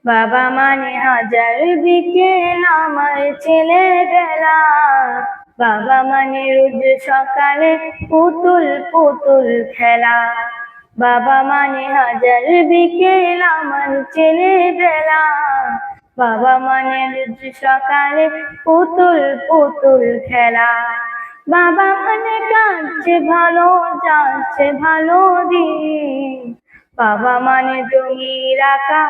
বাবা মানে হাজার বিকেল আমার ছেলেবেলা। বাবা মানে রোজ সকালে পুতুল পুতুল খেলা। বাবা মানে হাজার বিকেল আমার ছেলেবেলা। বাবা মানে রোজ সকালে পুতুল পুতুল খেলা। বাবা মানে কাটছে ভালো, যাচ্ছে ভালো দিন। বাবা মানে জমি রাখা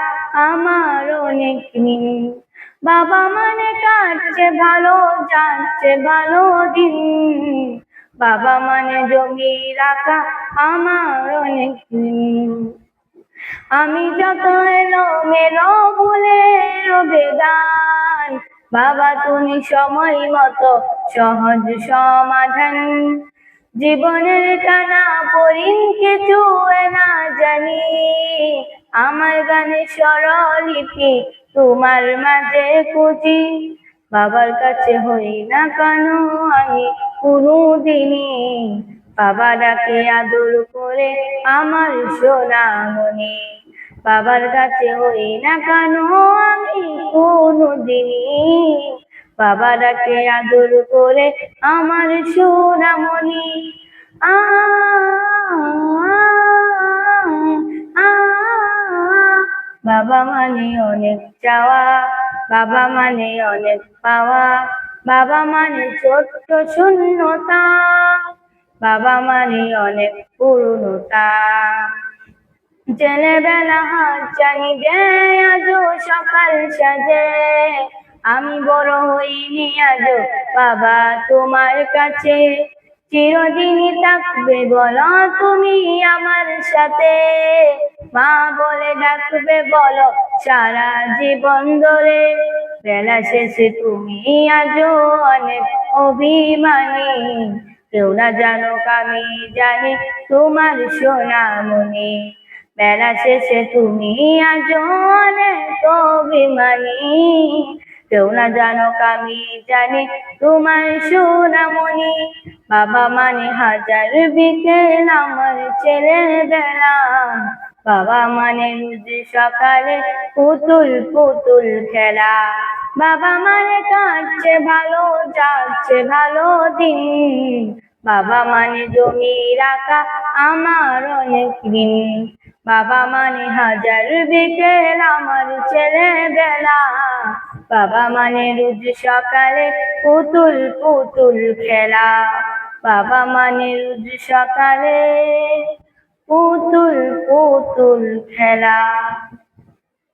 আমার অনেক ঋণ। বাবা মানে কাটছে ভালো, যাচ্ছে ভালো দিন। বাবা মানে জমি রাখা আমার অনেক ঋণ। আমি যত এলোমেলো ভুলে রবে গান, বাবা তুমি সময় মতো সহজ সমাধান। জীবনের টানা পরিণ কিছু না জানি, আমার গানে স্বরলিপি তোমার মাঝে খুঁজি। বাবার কাছে হই না কেন আমি কোনদিনই, বাবা ডাকে আদর করে আমার সোনামণি। বাবার কাছে হই না কেন আমি কোনদিনই, বাবা ডাকে আদর করে আমার সোনামণি। আ বাবা মানে অনেক চাওয়া, বাবা মানে অনেক পাওয়া। বাবা মানে ছোট্ট শূন্যতা, বাবা মানে অনেক পূর্ণতা। ছেলেবেলা হাত জানি দেয় আজও সকাল সাজে, আমি বড় হইনি আজও বাবা তোমার কাছে। চিরদিনই থাকবে বলো তুমি আমার সাথে, মা বলে ডাকবে বলো সারা জীবন ধরে। বেলা শেষে তুমি আজও অনেক অভিমানী, কেউ না জানুক আমি জানি তোমার সোনামণি। বেলা শেষে তুমি আজও অনেক অভিমানী, কেউ না জানুক আমি জানি তোমার সোনামণি। বাবা মানে হাজার বিকেল আমার ছেলেবেলা। বাবা মানে রোজ সকালে পুতুল পুতুল খেলা। বাবা মানে কাটছে ভালো, যাচ্ছে ভালো দিন। বাবা মানে জমি রাখা আমার অনেক ঋণ। বাবা মানে হাজার বিকেল আমার ছেলেবেলা। বাবা মানে রোজ সকালে পুতুল পুতুল খেলা। বাবা মানে রোজ সকালে পুতুল পুতুল খেলা।